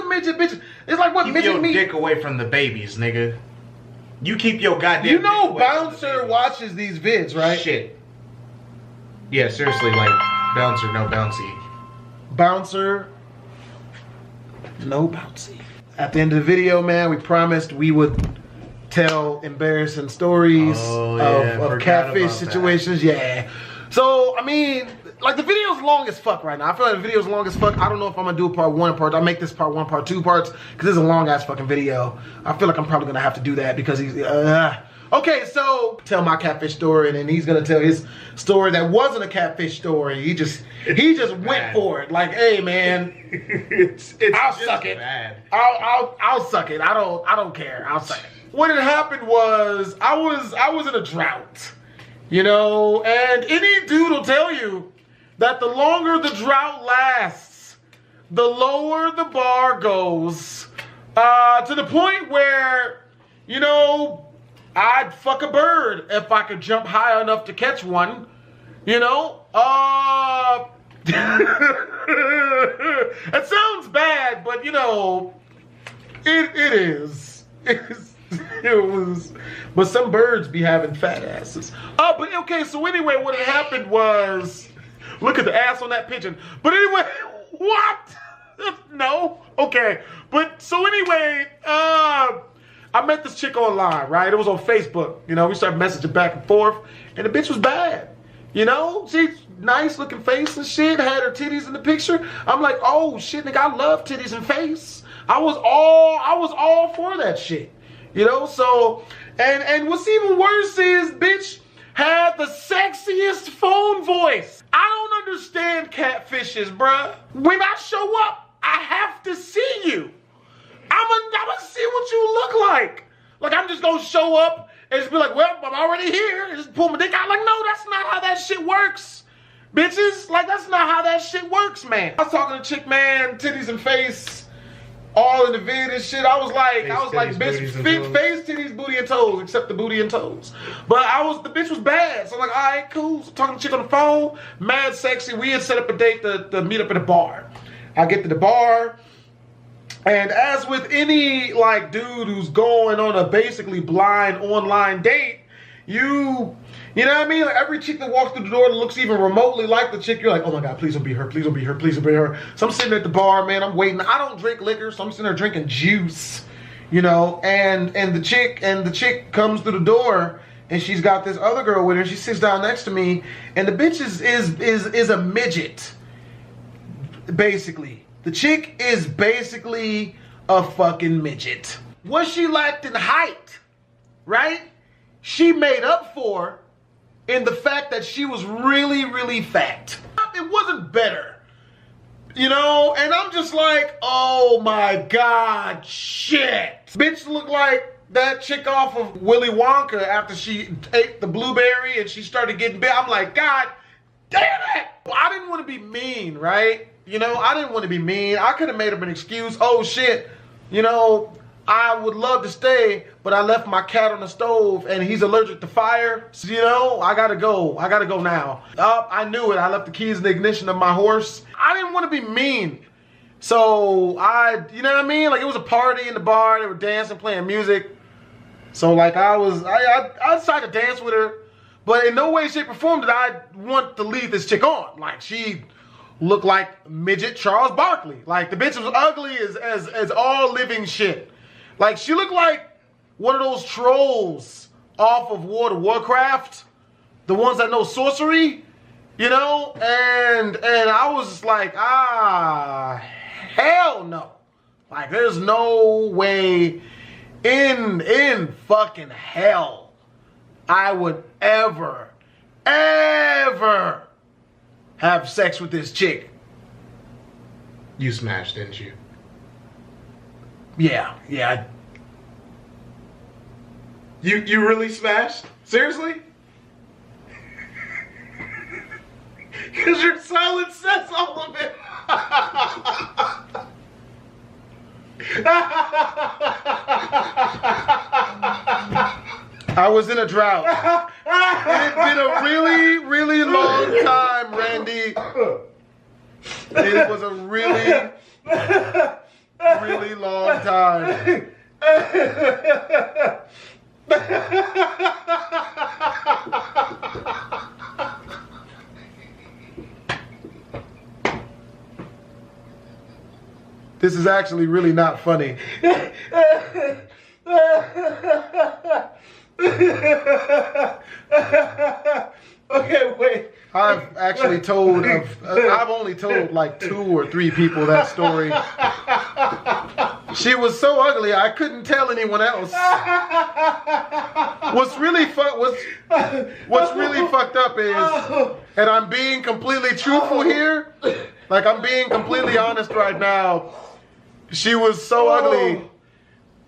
a midget, bitch. It's like what keep midget your meat. dick away from the babies, nigga. You keep your goddamn. You know, dick away from the Bouncer babies. watches these vids, right? Shit. Yeah, seriously, like Bouncer, no bouncy. Bouncer, no bouncy. At the end of the video, man, we promised we would tell embarrassing stories of catfish situations. That. Yeah. So, I mean, like the video's long as fuck right now. I feel like the video's long as fuck. I don't know if I'm gonna do a part 1 and part 2. I'll make this part 1, part 2 parts, because this is a long ass fucking video. I feel like I'm probably gonna have to do that because he's, okay, so tell my catfish story, and then he's gonna tell his story that wasn't a catfish story. He just went for it. Like, hey man, I'll suck it. Bad. I'll suck it. I don't care. I'll suck it. What had happened was I was in a drought, you know, and any dude will tell you that the longer the drought lasts, the lower the bar goes, to the point where, you know, I'd fuck a bird if I could jump high enough to catch one, you know. It sounds bad, but you know, it is. It was, but some birds be having fat asses. But okay, so anyway, what had happened was, look at the ass on that pigeon. But anyway, what? No, okay. But so anyway, I met this chick online, right? It was on Facebook. You know, we started messaging back and forth, and the bitch was bad. You know, she's nice looking face and shit, had her titties in the picture. I'm like, oh shit, nigga, I love titties and face. I was all for that shit. You know, so, and what's even worse is, bitch had the sexiest phone voice. I don't understand catfishes, bruh. When I show up, I have to see you. I'm gonna see what you look like. Like, I'm just gonna show up and just be like, well, I'm already here. And just pull my dick out. Like, no, that's not how that shit works. Bitches, like, that's not how that shit works, man. I was talking to chick, man, titties and face, all in the vid and shit. I was like, bitch, face, titties, booty, and toes, except the booty and toes. But the bitch was bad. So I'm like, all right, cool. So talking to chick on the phone, mad sexy. We had set up a date to meet up at a bar. I get to the bar, and as with any like dude who's going on a basically blind online date, you know what I mean? Like every chick that walks through the door that looks even remotely like the chick, you're like, oh my God, please don't be her, please don't be her, please don't be her. So I'm sitting at the bar, man, I'm waiting. I don't drink liquor, so I'm sitting there drinking juice, you know, and the chick comes through the door, and she's got this other girl with her. She sits down next to me, and the bitch is a midget, basically. The chick is basically a fucking midget. What she lacked in height, right? She made up for in the fact that she was really, really fat. It wasn't better, you know? And I'm just like, oh my God, shit. Bitch looked like that chick off of Willy Wonka after she ate the blueberry and she started getting big. I'm like, God damn it. I didn't want to be mean, right? You know, I didn't want to be mean. I could have made up an excuse. Oh shit, you know, I would love to stay, but I left my cat on the stove and he's allergic to fire. So, you know, I gotta go. I gotta go now. I knew it. I left the keys in the ignition of my horse. I didn't want to be mean. So you know what I mean? Like it was a party in the bar. They were dancing, playing music. So like I decided to dance with her, but in no way, shape, or form did I want to leave this chick on. Like she looked like midget Charles Barkley. Like the bitch was ugly as all living shit. Like, she looked like one of those trolls off of World of Warcraft. The ones that know sorcery, you know? And I was just like, hell no. Like, there's no way in fucking hell I would ever have sex with this chick. You smashed, didn't you? Yeah. You really smashed? Seriously? Because your silence says all of it. I was in a drought. It had been a really, really long time, Randy. It was a really... really long time. This is actually really not funny. Okay, wait. I've actually told I've only told like 2 or 3 people that story. She was so ugly I couldn't tell anyone else. What's really fucked up is, and I'm being completely truthful here, like I'm being completely honest right now. She was so ugly.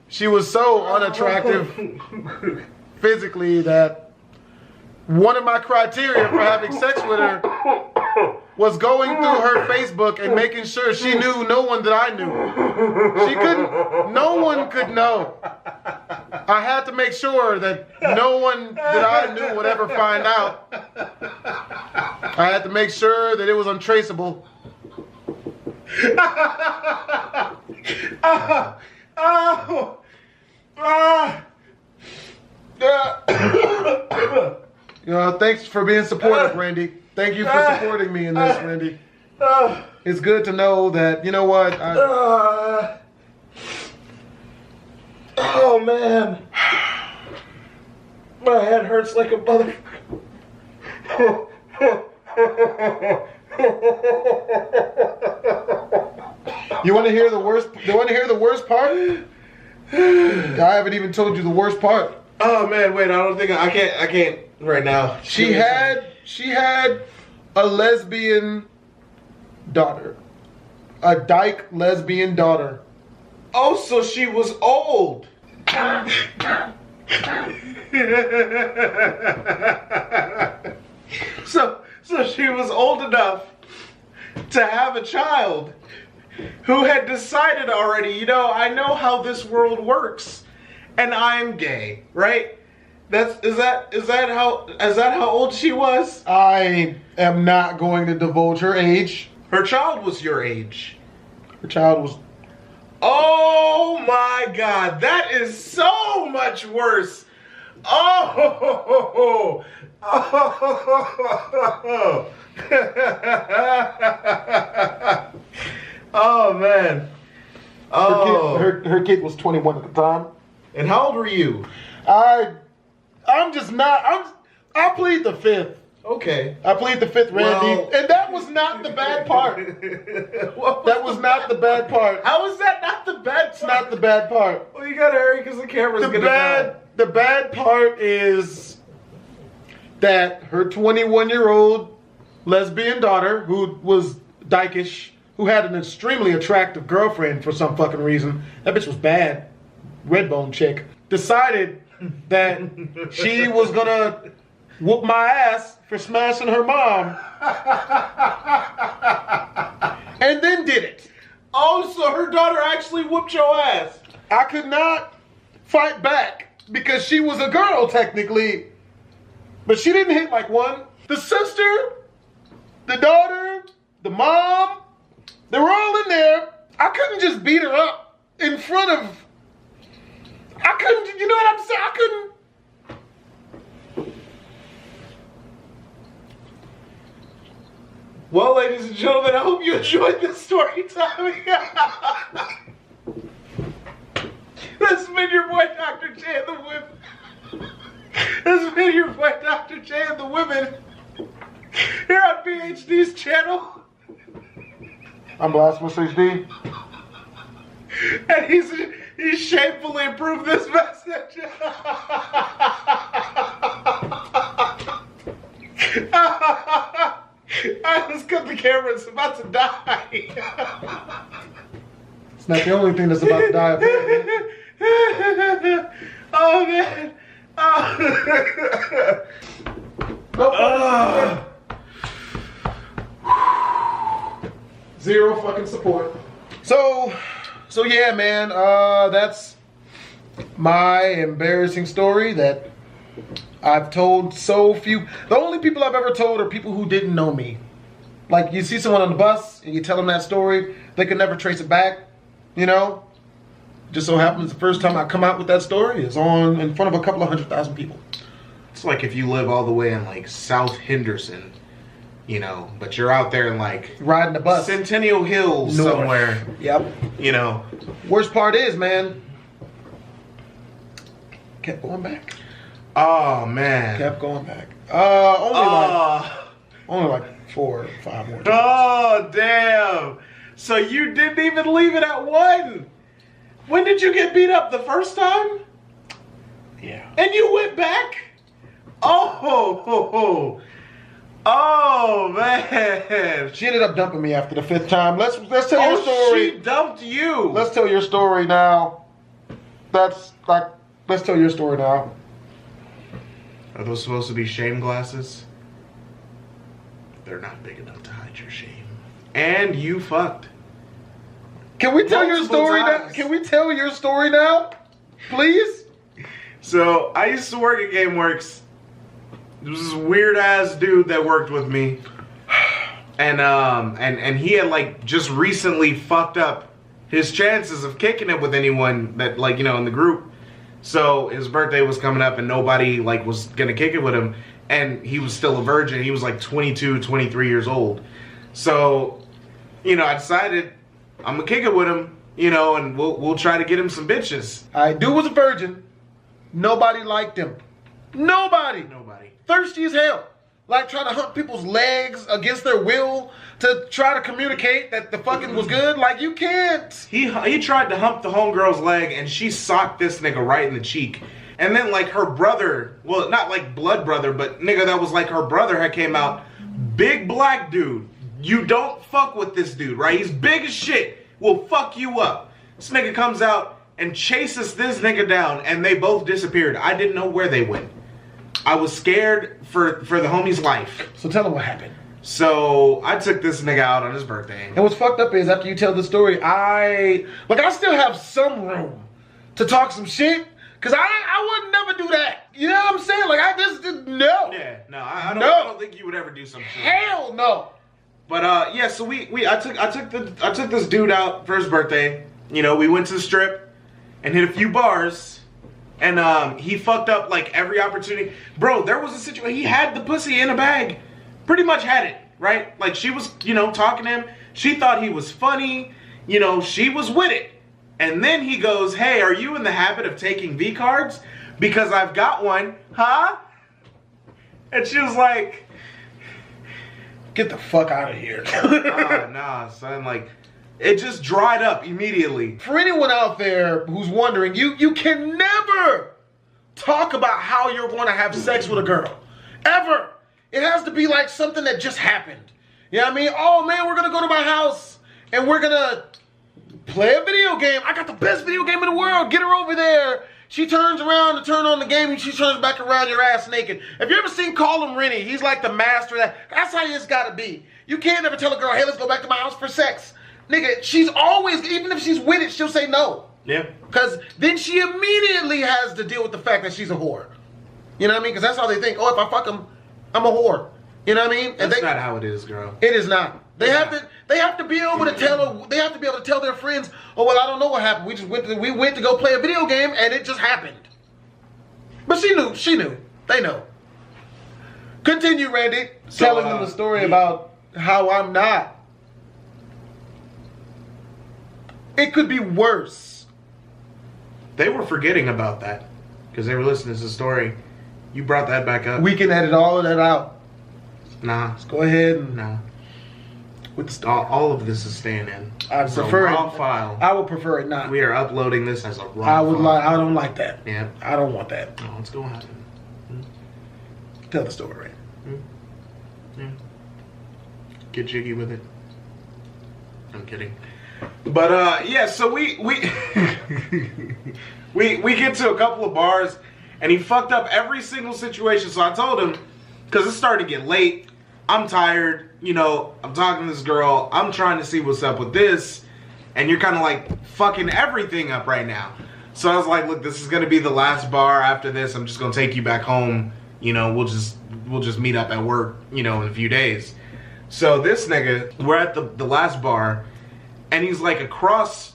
She was so unattractive physically that one of my criteria for having sex with her was going through her Facebook and making sure she knew no one that I knew. No one could know. I had to make sure that no one that I knew would ever find out. I had to make sure that it was untraceable. Thanks for being supportive, Randy. Thank you for supporting me in this, Randy. It's good to know that, you know what? Oh, man. My head hurts like a mother. You want to hear the worst? You want to hear the worst part? I haven't even told you the worst part. Oh man, wait! I can't right now. She had a lesbian daughter, a dyke lesbian daughter. Oh, so she was old. So she was old enough to have a child who had decided already, you know, I know how this world works and I'm gay, right? Is that how old she was? I am not going to divulge her age. Her child was your age. Her child was... Oh my God, that is so much worse. Oh. Oh man. Oh. Her kid was 21 at the time. And how old were you? I plead the 5th. Okay. I plead the 5th, Randy. Well, and that was not the bad part. That was not the bad part. How is that not the bad part? It's not the bad part. Well, you gotta hurry because the camera's gonna die. The bad part is that her 21-year-old lesbian daughter, who was dykish, who had an extremely attractive girlfriend for some fucking reason, that bitch was bad, redbone chick, decided that she was gonna whoop my ass for smashing her mom. And then did it. Oh, so her daughter actually whooped your ass. I could not fight back because she was a girl technically, but she didn't hit like one. The sister, the daughter, the mom, they were all in there. I couldn't just beat her up in front of, I couldn't, you know what I'm saying? I couldn't. Well, ladies and gentlemen, I hope you enjoyed this story time. This has been your boy, Dr. J and the Women. This has been your boy, Dr. J and the Women. Here on PhD's channel. I'm Blasphemous HD. And he's shamefully improved this message. Alright, let's cut the camera. It's about to die. It's not the only thing that's about to die, apparently. Oh, man. Oh. Zero fucking support. So yeah, man, that's my embarrassing story that I've told so few. The only people I've ever told are people who didn't know me. Like, you see someone on the bus and you tell them that story, they can never trace it back. You know, just so happens the first time I come out with that story is on in front of a couple of 100,000 people. It's like if you live all the way in like South Henderson, you know, but you're out there in like Riding the bus. Centennial Hills North. somewhere. Yep. You know. Worst part is, man, kept going back. Oh man. Kept going back. Only like 4 or 5 more times. Oh, damn. So you didn't even leave it at 1. When did you get beat up? The first time? Yeah. And you went back? Oh, man. She ended up dumping me after the 5th time. Let's tell your story. She dumped you. Let's tell your story now. Let's tell your story now. Are those supposed to be shame glasses? They're not big enough to hide your shame. And you fucked. Can we tell your Multiple story now? times. Can we tell your story now? Please? So I used to work at GameWorks. There was this weird ass dude that worked with me. And he had like just recently fucked up his chances of kicking it with anyone that, like, you know, in the group. So his birthday was coming up and nobody like was gonna kick it with him. And he was still a virgin. He was like 22, 23 years old. So, you know, I decided I'm gonna kick it with him, you know, and we'll try to get him some bitches. Alright, dude was a virgin. Nobody liked him. Nobody. Nobody. Thirsty as hell. Like trying to hump people's legs against their will to try to communicate that the fucking was good. Like, you can't. He tried to hump the homegirl's leg and she socked this nigga right in the cheek. And then like her brother, well, not like blood brother, but nigga that was like her brother had came out. Big black dude. You don't fuck with this dude, right? He's big as shit. Will fuck you up. This nigga comes out and chases this nigga down and they both disappeared. I didn't know where they went. I was scared for the homie's life. So tell him what happened. So I took this nigga out on his birthday. And what's fucked up is after you tell the story, I still have some room to talk some shit. Cause I would never do that. You know what I'm saying? Like, I just no. Yeah, no, I don't think you would ever do some shit. Hell no. But yeah, so I took this dude out for his birthday. You know, we went to the strip and hit a few bars, and he fucked up like every opportunity. Bro, there was a situation. He had the pussy in a bag, pretty much had it, right? Like, she was, you know, talking to him. She thought he was funny. You know, she was with it. And then he goes, "Hey, are you in the habit of taking V cards? Because I've got one, huh?" And she was like, Get the fuck out of here. nah, son, like, it just dried up immediately. For anyone out there who's wondering, you can never talk about how you're going to have sex with a girl. Ever. It has to be like something that just happened. You know what I mean? Oh man, we're going to go to my house and we're going to play a video game. I got the best video game in the world. Get her over there. She turns around to turn on the game and she turns back around, your ass naked. Have you ever seen Call Him Rennie? He's like the master of that. That's how it's got to be. You can't ever tell a girl, hey, let's go back to my house for sex. Nigga, she's always, even if she's with it, she'll say no. Yeah. Because then she immediately has to deal with the fact that she's a whore. You know what I mean? Because that's how they think. Oh, if I fuck him, I'm a whore. You know what I mean? That's not how it is, girl. It is not. They have to be able to tell. They have to be able to tell their friends. Oh well, I don't know what happened. We went to go play a video game and it just happened. But she knew. She knew. They know. Continue, Randy, telling them the story about how I'm not. It could be worse. They were forgetting about that because they were listening to the story. You brought that back up. We can edit all of that out. Nah. Let's go ahead and Nah. with the story. All of this is staying in. I It's prefer a raw it. file. I would prefer it not. We are uploading this as a raw I would file. like. I don't like that. Yeah. I don't want that. Oh, what's going to happen? Tell the story, Randy. Yeah. Get jiggy with it. I'm kidding. But yeah, so we we get to a couple of bars and he fucked up every single situation. So I told him, because it's starting to get late, I'm tired, you know, I'm talking to this girl, I'm trying to see what's up with this, and you're kind of like fucking everything up right now. So I was like, look, this is gonna be the last bar. After this, I'm just gonna take you back home. You know, we'll just meet up at work, you know, in a few days. So this nigga, we're at the last bar, and he's like across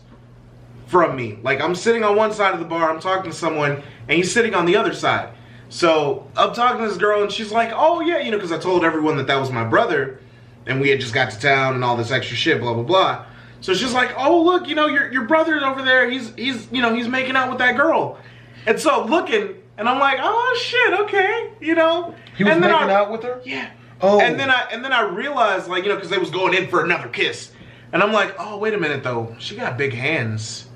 from me. Like, I'm sitting on one side of the bar, I'm talking to someone, and he's sitting on the other side. So I'm talking to this girl, and she's like, oh yeah, you know, because I told everyone that was my brother, and we had just got to town and all this extra shit, blah blah blah. So she's like, oh look, you know, your brother's over there. He's you know, he's making out with that girl. And so I'm looking, and I'm like, oh shit, okay, you know. He was making out with her? Yeah. Oh. And then I realized, like, you know, because they was going in for another kiss, and I'm like, oh wait a minute though, she got big hands.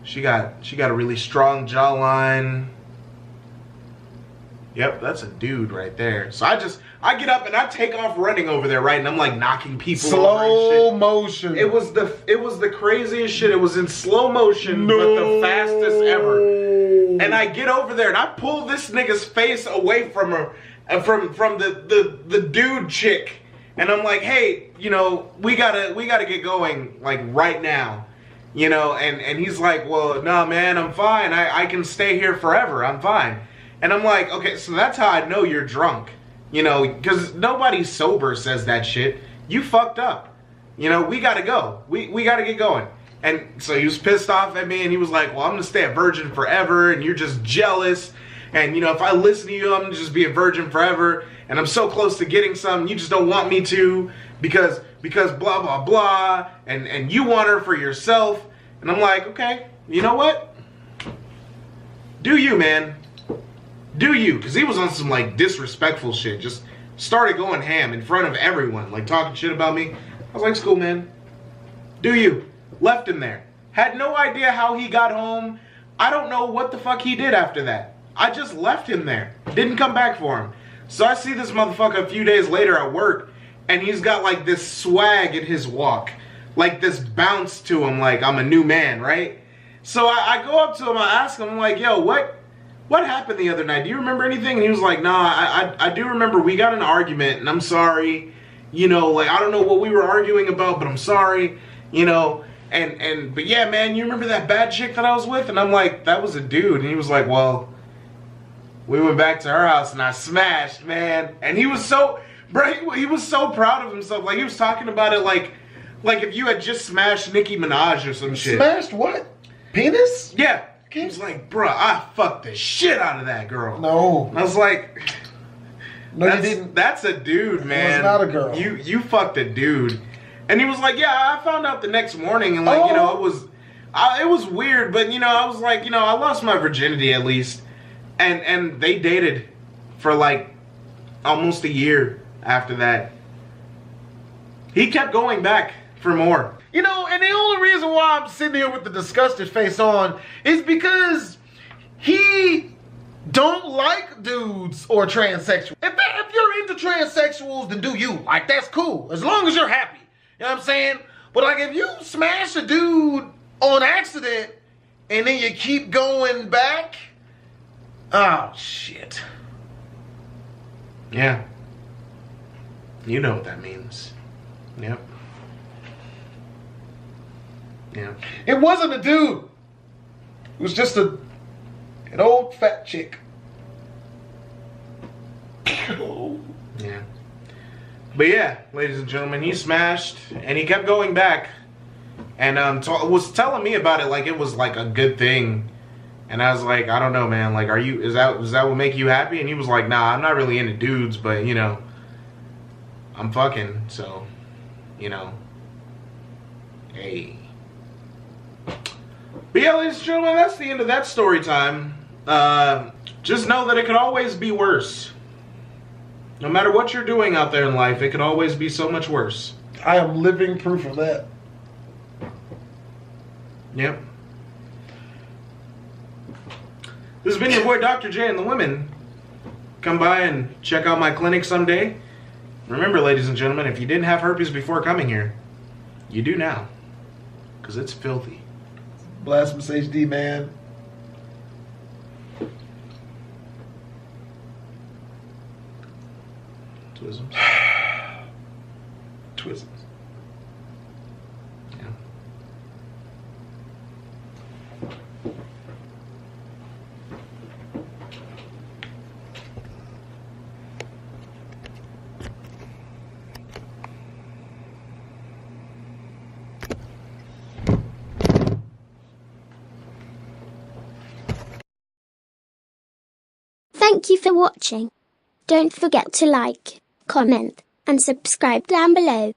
She got a really strong jawline. Yep, that's a dude right there. So I get up and I take off running over there, right? And I'm like knocking people over and Slow shit. motion. It was the craziest shit. It was in slow motion, but the fastest ever. And I get over there and I pull this nigga's face away from her, from the dude chick. And I'm like, hey, you know, we gotta get going, like, right now. You know, and he's like, well, no, man, I'm fine. I can stay here forever. I'm fine. And I'm like, okay, so that's how I know you're drunk. You know, because nobody sober says that shit. You fucked up. You know, we gotta go. We gotta get going. And so he was pissed off at me, and he was like, well, I'm gonna stay a virgin forever, and you're just jealous. And, you know, if I listen to you, I'm gonna just be a virgin forever. And I'm so close to getting some, you just don't want me to because blah, blah, blah. And you want her for yourself. And I'm like, okay, you know what? Do you, man. Do you? Because he was on some, like, disrespectful shit. Just started going ham in front of everyone. Like, talking shit about me. I was like, it's cool, man. Do you? Left him there. Had no idea how he got home. I don't know what the fuck he did after that. I just left him there. Didn't come back for him. So I see this motherfucker a few days later at work. And he's got, like, this swag in his walk. Like, this bounce to him. Like, I'm a new man, right? So I go up to him. I ask him, I'm like, yo, what happened the other night? Do you remember anything? And he was like, nah, I do remember we got in an argument, and I'm sorry. You know, like, I don't know what we were arguing about, but I'm sorry. You know, but yeah, man, you remember that bad chick that I was with? And I'm like, that was a dude. And he was like, well, we went back to her house, and I smashed, man. And he was so, bro, he was so proud of himself. Like, he was talking about it like if you had just smashed Nicki Minaj or some shit. Smashed what? Penis? Yeah. He was like, bruh, I fucked the shit out of that girl. No. And I was like, no, you didn't. That's a dude, man. It was not a girl. You fucked a dude. And he was like, yeah, I found out the next morning, and like, you know, it was weird, but you know, I was like, you know, I lost my virginity at least. And they dated for like almost a year after that. He kept going back for more. You know, and the only reason why I'm sitting here with the disgusted face on is because he don't like dudes or transsexuals. If you're into transsexuals, then do you. Like, that's cool. As long as you're happy. You know what I'm saying? But like, if you smash a dude on accident and then you keep going back, oh, shit. Yeah. You know what that means. Yep. Yeah. It wasn't a dude. It was just an old fat chick. Yeah. But yeah, ladies and gentlemen, he smashed and he kept going back and was telling me about it like it was like a good thing. And I was like, I don't know, man. Like, is that what make you happy? And he was like, nah, I'm not really into dudes, but you know, I'm fucking, so, you know, hey. But yeah, ladies and gentlemen, that's the end of that story time. Just know that it could always be worse. No matter what you're doing out there in life, it could always be so much worse. I am living proof of that. Yep. This has been your boy Dr. J and the Women. Come by and check out my clinic someday. Remember, ladies and gentlemen, if you didn't have herpes before coming here, you do now. Because it's filthy. Blasphemous HD, man. Twisms. Twisms. Yeah. Thank you for watching. Don't forget to like, comment, and subscribe down below.